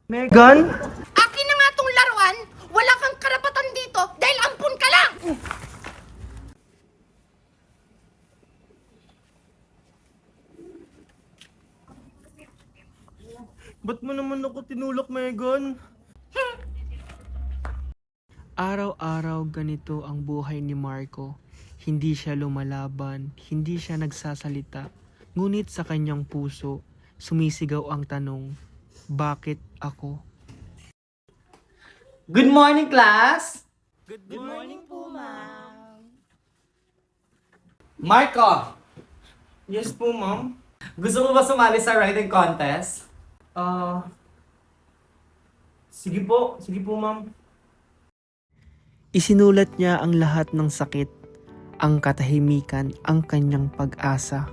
Megan? Akin na nga tong laruan! Wala kang karapatan dito dahil ampun ka lang! Ba't mo naman ako tinulak, Megan? Araw-araw ganito ang buhay ni Marco. Hindi siya lumalaban, hindi siya nagsasalita. Ngunit sa kanyang puso, sumisigaw ang tanong, bakit ako? Good morning, class! Good morning po, ma'am. Marco, Yes po, ma'am. gusto mo ba sumali sa writing contest? Sige po, ma'am. Isinulat niya ang lahat ng sakit, ang katahimikan, ang kanyang pag-asa.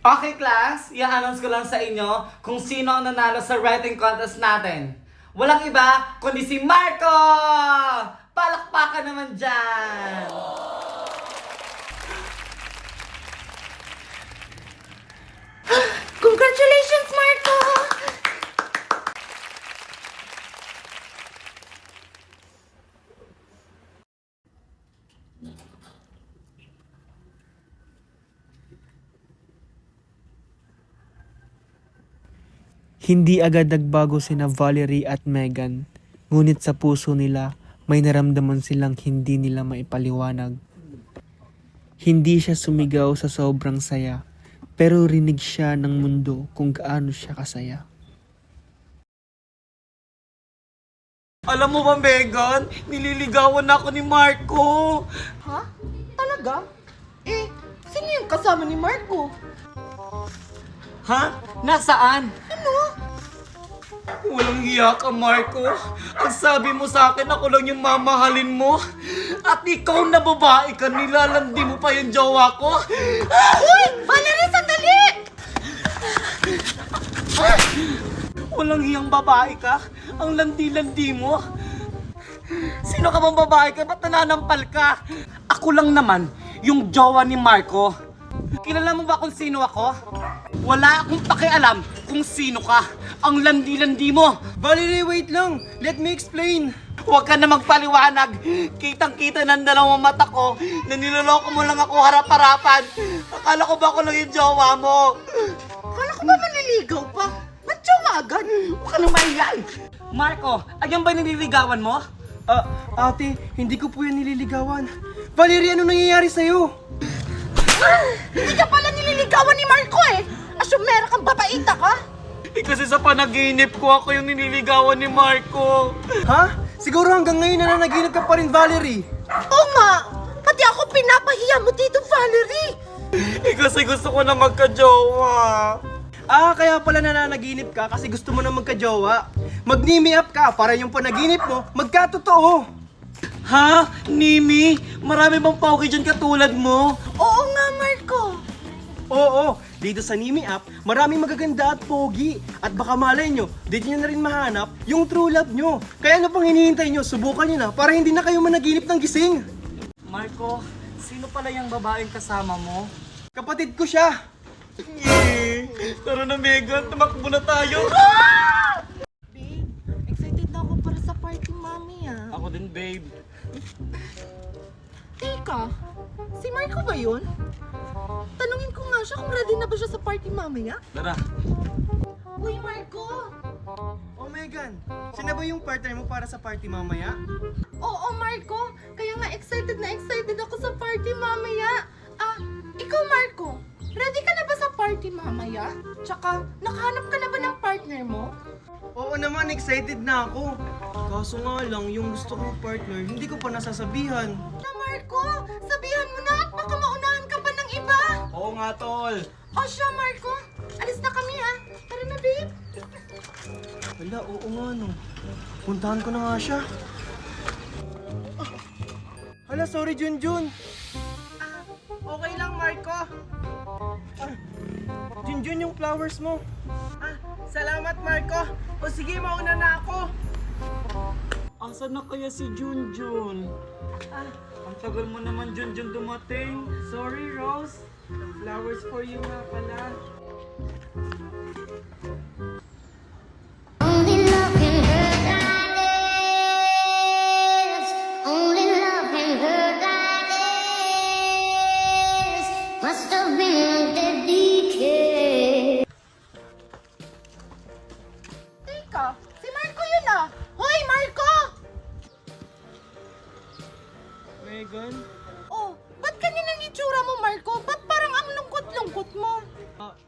Okay, class, i-announce ko lang sa inyo kung sino ang nanalo sa writing contest natin. Walang iba, kundi si Marco! Palakpakan naman dyan! Congratulations, Marco! Hindi agad nagbago sina Valerie at Megan, ngunit sa puso nila may naramdaman silang hindi nila maipaliwanag. Hindi siya sumigaw sa sobrang saya, pero rinig siya ng mundo kung gaano siya kasaya. Alam mo ba, Megan? Nililigawan ako ni Marco! Ha? Talaga? Eh, sino yung kasama ni Marco? Ha? Nasaan? Walang hiya ka, Marco. Ang sabi mo sa akin, ako lang yung mamahalin mo. At ikaw na babae ka, nilalandi mo pa yung jowa ko. Uy! Valerie, sandali! Walang hiyang babae ka. Ang landi-landi mo. Sino ka bang babae ka? Ba't nananampal ka? Ako lang naman, yung jowa ni Marco. Kilala mo ba kung sino ako? Wala akong pakialam kung sino ka. Ang landi-landi mo. Valerie, wait lang. Let me explain. Huwag ka na magpaliwanag. Kitang-kita ng dalawang mata ko na niloloko mo lang ako harap-harapan. Akala ko ba ako lang yung jowa mo? Kala ko ba manliligaw pa? Ba't jowa agad? Huwag ka nang maingay. Marco, ayan ba nililigawan mo? Ate, hindi ko po yan nililigawan. Valerie, ano nangyayari sa'yo? Hindi ka pala nililigawan ni Marco eh! Asyumera kang babaita ka! Kasi sa panaginip ko ako yung nililigawan ni Marco. Ha? Siguro hanggang ngayon nananaginip ka pa rin, Valerie. Oo nga! Pati ako pinapahiya mo dito, Valerie! Kasi gusto ko na magka-jowa. Kaya pala nananaginip ka kasi gusto mo na magka-jowa. Mag-nimi up ka para yung panaginip mo magkatotoo. Ha? Nimi? Marami bang pauki dyan katulad mo? Oo nga, Marco! Oo, dito sa Nimi app, maraming magaganda at pogi. At baka malay nyo, dito nyo na rin mahanap yung true love nyo. Kaya ano pang hinihintay nyo, subukan nyo na para hindi na kayo managinip ng gising. Marco, sino pala yung babaeng kasama mo? Kapatid ko siya. Tara na, Megan, tumakbo na tayo. Babe, excited na ako para sa party mami ah. Ako din, babe. Teka, si Marco ba yun? Tanungin ko nga siya kung ready na ba siya sa party mamaya. Tara. Uy, Marco! Oh, Megan, siya na ba yung partner mo para sa party mamaya? Oo, Marco! Kaya nga excited na excited ako sa party mamaya. Ikaw, Marco, ready ka na ba sa party mamaya? Tsaka, nakahanap ka na ba ng partner mo? Oo naman, excited na ako. Kaso nga lang, yung gusto kong partner, hindi ko pa nasasabihan. Na, Marco! Sabihan mo na at baka maunahan ka pa ng iba! Oo nga, tol. O siya, Marco! Alis na kami ha! Tara na, babe! Wala, oo nga no. Puntahan ko na nga siya. Hala, sorry Junjun. Okay lang, Marco. Junjun, yung flowers mo. Salamat, Marco. O sige, mauna na ako. Asan na kaya si Junjun? Ang tagal mo naman, Junjun, dumating. Sorry, Rose. Flowers for you nga pala. Only love can hurt like this. Only love can hurt like this. Must have been the decay. Teka, si Marco yun ah! Hoy, Marco! Megan? Oh, ba't ganyan ang itsura mo, Marco? Ba't parang ang lungkot-lungkot mo?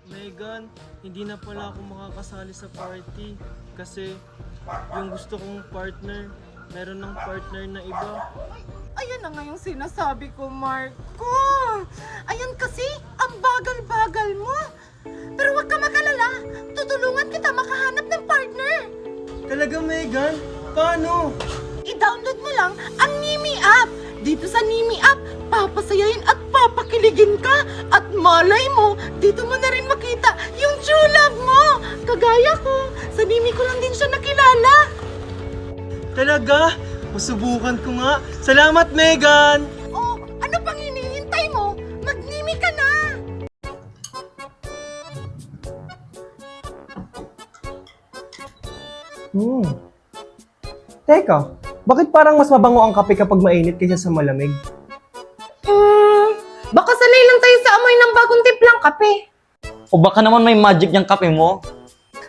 Megan, hindi na pala ako makakasali sa party. Kasi yung gusto kong partner, meron ng partner na iba. Ayan na nga yung sinasabi ko, Marco. Ayan kasi, ang bagal-bagal mo. Pero huwag ka mag-alala. Tutulungan kita makahanap ng partner. Talaga, Megan? Paano? I-download mo lang ang Nimi app. Dito sa Nimi app, papasayahin at papakiligin ka. At malay mo, dito mo na rin makita yung true love mo. Kagaya ko, sa Nimi ko lang din siya nakilala. Talaga? Masubukan ko nga. Salamat, Megan! Oh, ano pang hinihintay mo? Mag-Nimi ka na. Teka, bakit parang mas mabango ang kape kapag mainit kaysa sa malamig? Baka sanay lang tayo sa amoy ng bagong timplang kape. O baka naman may magic yung kape mo?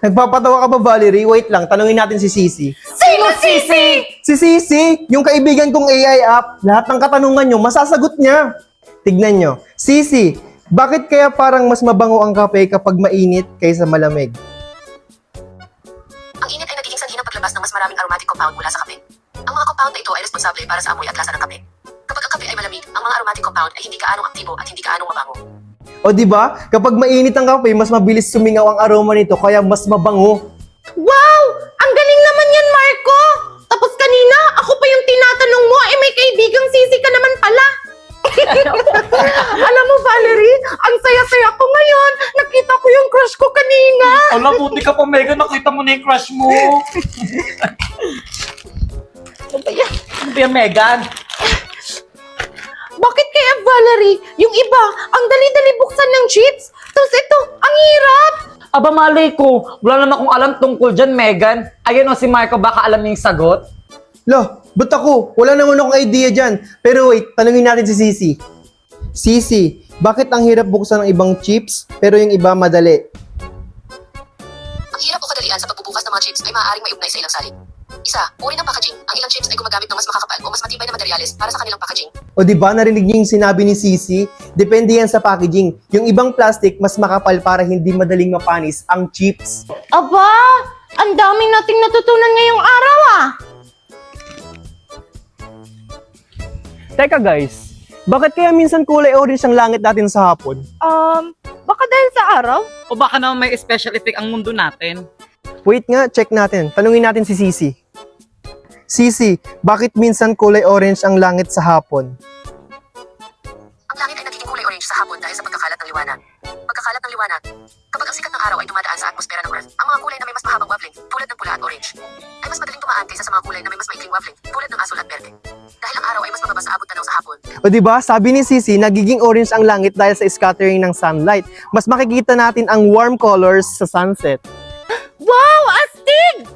Nagpapatawa ka ba, Valerie? Wait lang, tanungin natin si Sisi. Sino Sisi? Si Sisi, yung kaibigan kong AI app, lahat ng katanungan nyo, masasagot niya. Tignan nyo. Sisi, bakit kaya parang mas mabango ang kape kapag mainit kaysa malamig? Ang init ay nagiging sanhi ng paglabas ng mas maraming aromatic compound mula sa kape. Ang mga compound na ito ay responsable para sa amoy at lasa ng kape. Kapag ang kape ay malamig, ang mga aromatic compound ay hindi kaanong aktibo at hindi kaanong mabango. O di ba? Kapag mainit ang kape, mas mabilis sumingaw ang aroma nito kaya mas mabango. Wow! Ang galing naman yan, Marco! Tapos kanina, ako pa yung tinatanong mo, may kaibigang Sisi ka naman pala. Alam mo, Valerie, ang saya-saya ko ngayon. Nakita ko yung crush ko kanina. Ala, buti ka pa, Megan. Nakita mo na yung crush mo. Ano ba yan, Megan? Bakit kaya, Valerie, yung iba, ang dali-dali buksan ng chips? Tapos ito, ang hirap. Aba, malay ko. Wala naman akong alam tungkol dyan, Megan. Ayun o, si Marco, baka alam niya yung sagot. Lo, ba't ako? Wala naman akong idea dyan. Pero wait, tanungin natin si Sisi. Sisi, bakit ang hirap buksan ng ibang chips, pero yung iba madali? Ang hirap o kadalian sa pagbubukas ng mga chips ay maaaring maiugnay sa ilang salin. Isa, uri ng packaging. Ang ilang chips ay gumagamit ng mas makakapal o mas matibay na materyales para sa kanilang packaging. O di ba narinig niyo yung sinabi ni Sisi? Depende yan sa packaging. Yung ibang plastic, mas makapal para hindi madaling mapanis ang chips. Aba, ang daming nating natutunan ngayong araw ah. Teka guys, bakit kaya minsan kulay orange ang langit natin sa hapon? Baka dahil sa araw? O baka naman may special effect ang mundo natin. Wait nga, check natin. Tanungin natin si Sisi. Sisi, bakit minsan kulay orange ang langit sa hapon? Ang langit ay nagiging kulay orange sa hapon dahil sa pagkakalat ng liwanag. Pagkakalat ng liwanag. Kapag ang sikat ng araw ay dumadaan sa atmosfera ng Earth, ang mga kulay na may mas mahabang wavelength, tulad ng pula at orange, ay mas madaling tumaan kaysa sa mga kulay na may mas maikling wavelength, tulad ng asul at berde. Dahil ang araw ay mas mababa sa abot tanaw sa hapon. O di ba, sabi ni Sisi, nagiging orange ang langit dahil sa scattering ng sunlight. Mas makikita natin ang warm colors sa sunset. Wow, astig!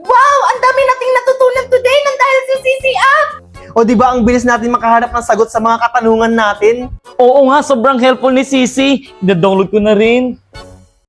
Wow, ang dami nating natutunan today nang dahil sa Sisi app! O di ba, ang bilis natin makahanap ng sagot sa mga katanungan natin? Oo nga, sobrang helpful ni Sisi. Na-download ko na rin.